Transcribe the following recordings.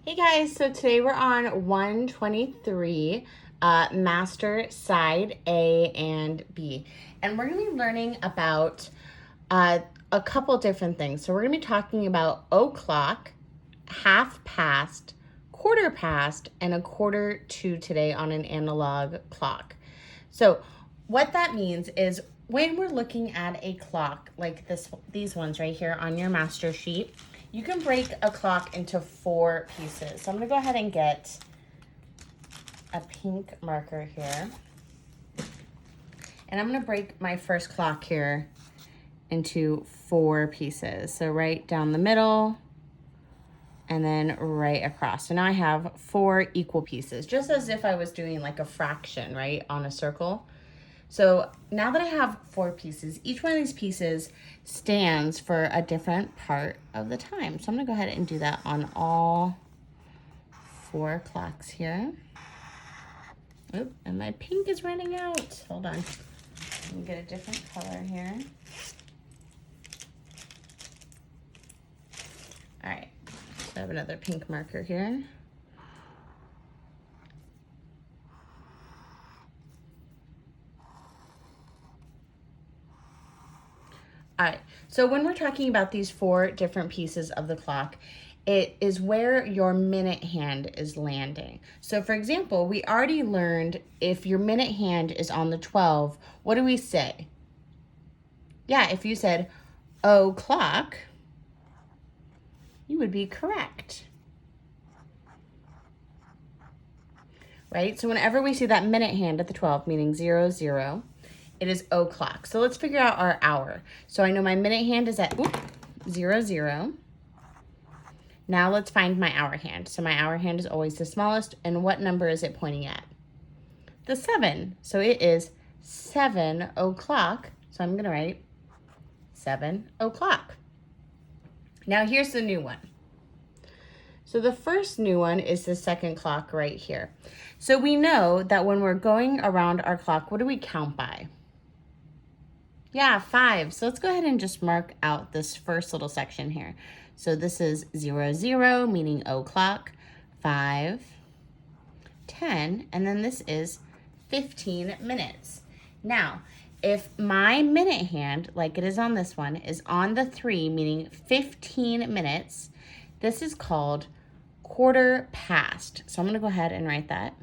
Hey guys, so today we're on 123, master side A and B. And we're going to be learning about a couple different things. So we're going to be talking about o'clock, half past, quarter past, and a quarter to today on an analog clock. So what that means is when we're looking at a clock like these ones right here on your master sheet, you can break a clock into 4 pieces. So I'm gonna go ahead and get a pink marker here. And I'm gonna break my first clock here into 4 pieces. So right down the middle and then right across. So now I have 4 equal pieces, just as if I was doing like a fraction, right, on a circle. So now that I have 4 pieces, each one of these pieces stands for a different part of the time. So I'm gonna go ahead and do that on all 4 clocks here. Oop, and my pink is running out. Hold on, let me get a different color here. All right, so I have another pink marker here. All right, so when we're talking about these 4 different pieces of the clock, it is where your minute hand is landing. So for example, we already learned if your minute hand is on the 12, what do we say? Yeah, if you said o'clock, you would be correct. Right, so whenever we see that minute hand at the 12, meaning 0, 0, it is o'clock. So let's figure out our hour. So I know my minute hand is at 0, 0. Now let's find my hour hand. So my hour hand is always the smallest. And what number is it pointing at? The 7. So it is 7 o'clock. So I'm going to write 7 o'clock. Now here's the new one. So the first new one is the second clock right here. So we know that when we're going around our clock, what do we count by? Yeah, 5. So let's go ahead and just mark out this first little section here. So this is 0, 0, meaning o'clock, 5, 10, and then this is 15 minutes. Now, if my minute hand, like it is on this one, is on the 3, meaning 15 minutes, this is called quarter past. So I'm going to go ahead and write that.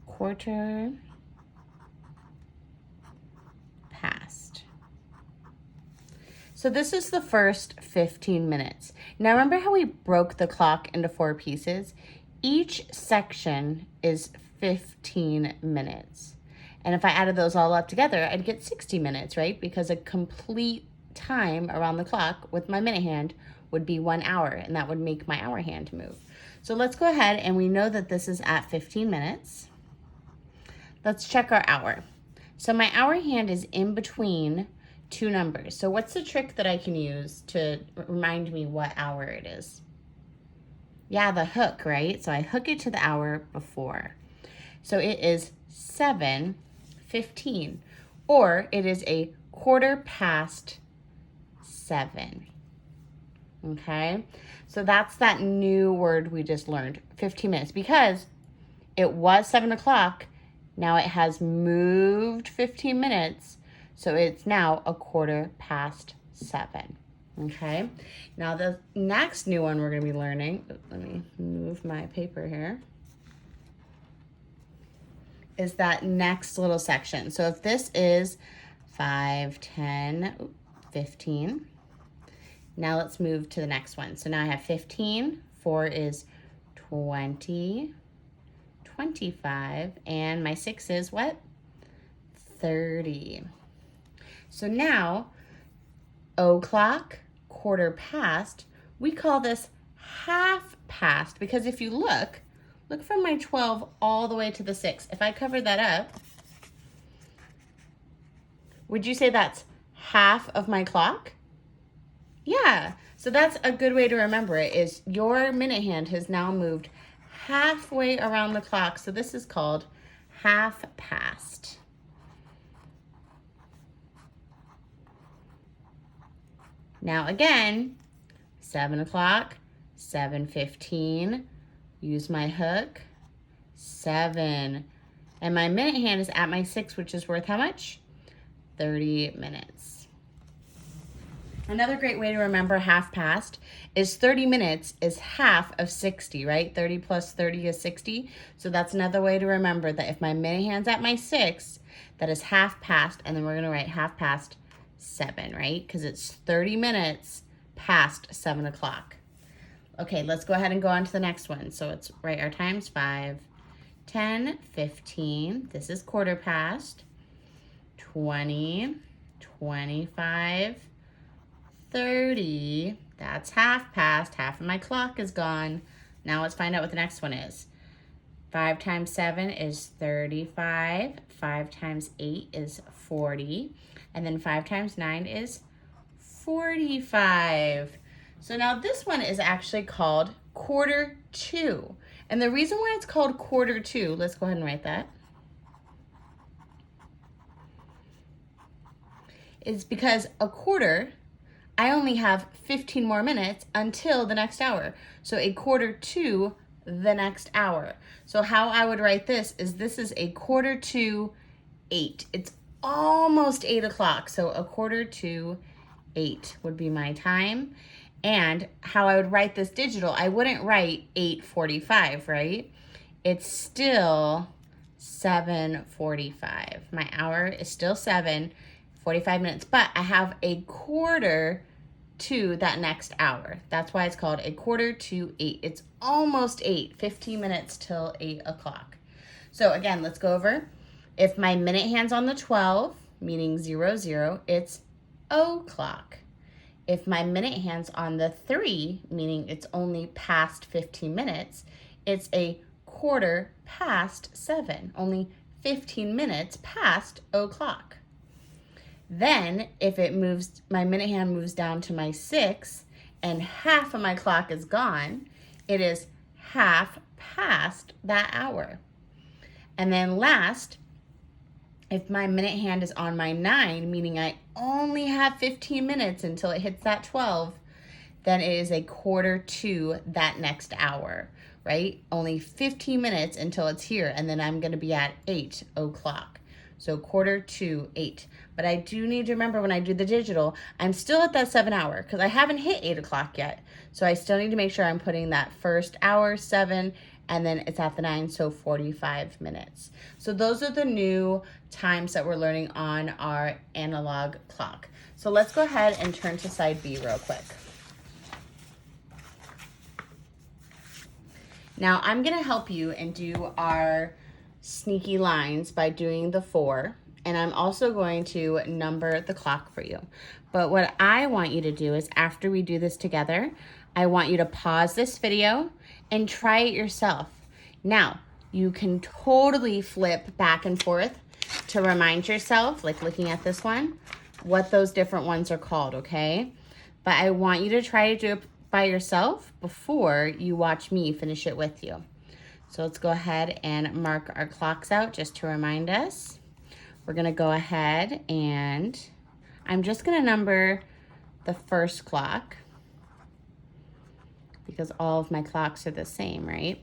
Quarter past. So this is the first 15 minutes. Now remember how we broke the clock into 4 pieces? Each section is 15 minutes. And if I added those all up together, I'd get 60 minutes, right? Because a complete time around the clock with my minute hand would be 1 hour, and that would make my hour hand move. So let's go ahead, and we know that this is at 15 minutes. Let's check our hour. So my hour hand is in between 2 numbers. So what's the trick that I can use to remind me what hour it is? Yeah, the hook, right? So I hook it to the hour before. So it is 7:15, or it is a quarter past 7. Okay, so that's that new word we just learned, 15 minutes, because it was 7 o'clock. Now it has moved 15 minutes, so it's now a quarter past 7. Okay, now the next new one we're going to be learning, let me move my paper here, is that next little section. So if this is 5, 10, 15, now let's move to the next one. So now I have 15, 4 is 20, 25, and my 6 is what? 30. So now, o'clock, quarter past, we call this half past, because if you look from my 12 all the way to the 6. If I cover that up, would you say that's half of my clock? Yeah, so that's a good way to remember it, is your minute hand has now moved halfway around the clock. So this is called half past. Now again, 7 o'clock, 7:15, use my hook, 7. And my minute hand is at my 6, which is worth how much? 30 minutes. Another great way to remember half past is 30 minutes is half of 60, right? 30 plus 30 is 60. So that's another way to remember that if my minute hand's at my 6, that is half past, and then we're gonna write half past 7, right? Because it's 30 minutes past 7 o'clock. Okay, let's go ahead and go on to the next one. So let's write our times: 5, 10, 15, this is quarter past, 20, 25, 30, that's half past, half of my clock is gone. Now let's find out what the next one is. 5 times 7 is 35, 5 times 8 is 40, and then 5 times 9 is 45. So now this one is actually called quarter to. And the reason why it's called quarter to, let's go ahead and write that, is because a quarter, I only have 15 more minutes until the next hour. So a quarter to the next hour. So how I would write this is a quarter to 8. It's almost 8 o'clock. So a quarter to 8 would be my time. And how I would write this digital, I wouldn't write 8:45, right? It's still 7:45. My hour is still 7:45 minutes, but I have a quarter to that next hour. That's why it's called a quarter to 8. It's almost 8, 15 minutes till 8 o'clock. So again, let's go over. If my minute hand's on the 12, meaning 00, it's o'clock. If my minute hand's on the 3, meaning it's only past 15 minutes, it's a quarter past 7, only 15 minutes past o'clock. Then if it moves, my minute hand moves down to my 6 and half of my clock is gone, it is half past that hour. And then last, if my minute hand is on my 9, meaning I only have 15 minutes until it hits that 12, then it is a quarter to that next hour, right? Only 15 minutes until it's here, and then I'm gonna be at 8 o'clock. So quarter to 8. But I do need to remember when I do the digital, I'm still at that 7 hour because I haven't hit 8 o'clock yet. So I still need to make sure I'm putting that first hour, 7, and then it's at the 9, so 45 minutes. So those are the new times that we're learning on our analog clock. So let's go ahead and turn to side B real quick. Now I'm gonna help you and do our sneaky lines by doing the 4, and I'm also going to number the clock for you. But what I want you to do is after we do this together, I want you to pause this video and try it yourself. Now, you can totally flip back and forth to remind yourself, like looking at this one, what those different ones are called, okay? But I want you to try to do it by yourself before you watch me finish it with you. So let's go ahead and mark our clocks out just to remind us. We're gonna go ahead and I'm just gonna number the first clock because all of my clocks are the same, right?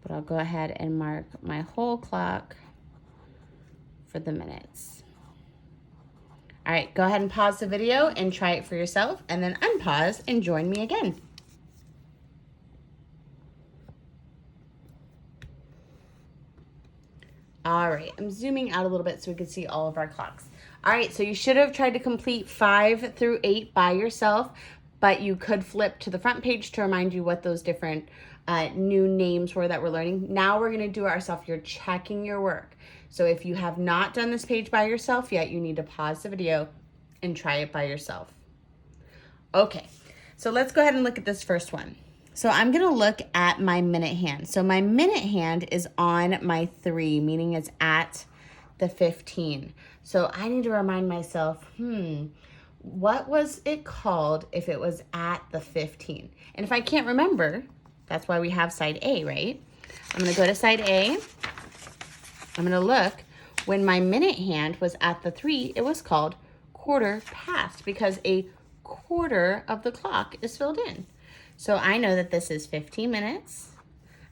But I'll go ahead and mark my whole clock for the minutes. All right, go ahead and pause the video and try it for yourself, and then unpause and join me again. All right, I'm zooming out a little bit so we can see all of our clocks. All right, so you should have tried to complete 5 through 8 by yourself, but you could flip to the front page to remind you what those different new names were that we're learning. Now we're gonna do it ourselves. You're checking your work. So if you have not done this page by yourself yet, you need to pause the video and try it by yourself. Okay, so let's go ahead and look at this first one. So I'm gonna look at my minute hand. So my minute hand is on my 3, meaning it's at the 15. So I need to remind myself, what was it called if it was at the 15? And if I can't remember, that's why we have side A, right? I'm gonna go to side A. I'm gonna look, when my minute hand was at the 3, it was called quarter past because a quarter of the clock is filled in. So I know that this is 15 minutes.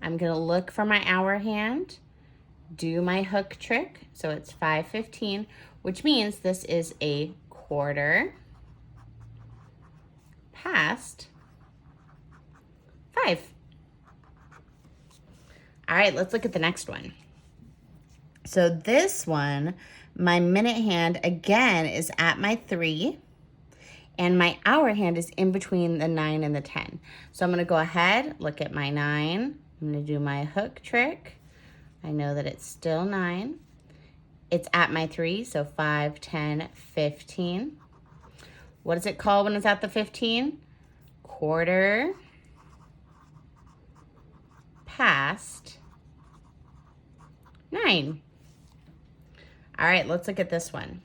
I'm gonna look for my hour hand, do my hook trick. So it's 5:15, which means this is a quarter past 5. All right, let's look at the next one. So this one, my minute hand again is at my 3, and my hour hand is in between the 9 and the 10. So I'm gonna go ahead, look at my 9. I'm gonna do my hook trick. I know that it's still 9. It's at my 3, so 5, 10, 15. What is it called when it's at the 15? Quarter past 9. All right, let's look at this one.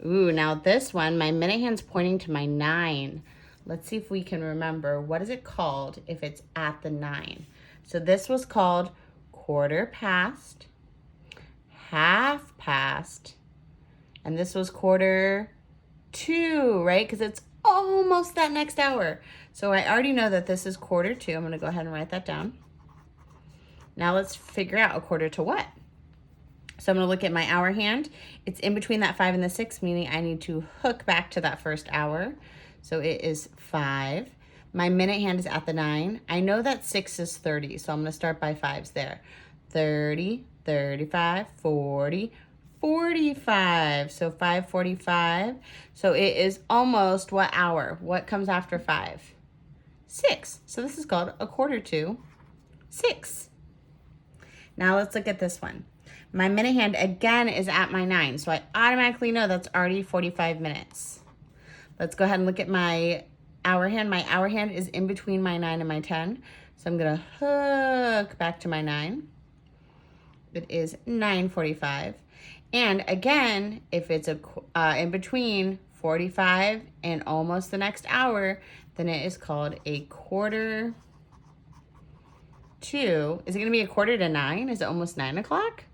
Ooh, now this one, my minute hand's pointing to my 9. Let's see if we can remember. What is it called if it's at the 9? So this was called quarter past, half past, and this was quarter to, right? Because it's almost that next hour. So I already know that this is quarter to. I'm gonna go ahead and write that down. Now let's figure out a quarter to what? So I'm gonna look at my hour hand. It's in between that 5 and the 6, meaning I need to hook back to that first hour. So it is 5. My minute hand is at the 9. I know that 6 is 30, so I'm gonna start by 5s there. 30, 35, 40, 45. So 5:45. So it is almost what hour? What comes after 5? 6. So this is called a quarter to 6. Now let's look at this one. My minute hand again is at my 9, so I automatically know that's already 45 minutes. Let's go ahead and look at my hour hand. My hour hand is in between my 9 and my 10, so I'm gonna hook back to my 9. It is 9:45. And again, if it's in between 45 and almost the next hour, then it is called a quarter to, is it gonna be a quarter to 9? Is it almost 9 o'clock?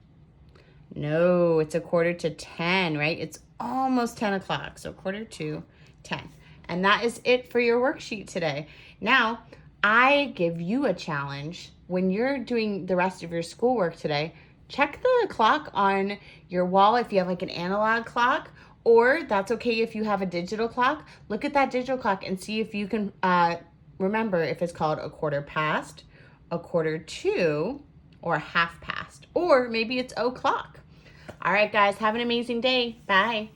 No, it's a quarter to 10, right? It's almost 10 o'clock, so quarter to 10. And that is it for your worksheet today. Now, I give you a challenge. When you're doing the rest of your schoolwork today, check the clock on your wall if you have like an analog clock, or that's okay if you have a digital clock. Look at that digital clock and see if you can remember if it's called a quarter past, a quarter to, or a half past, or maybe it's o'clock. All right, guys, have an amazing day. Bye.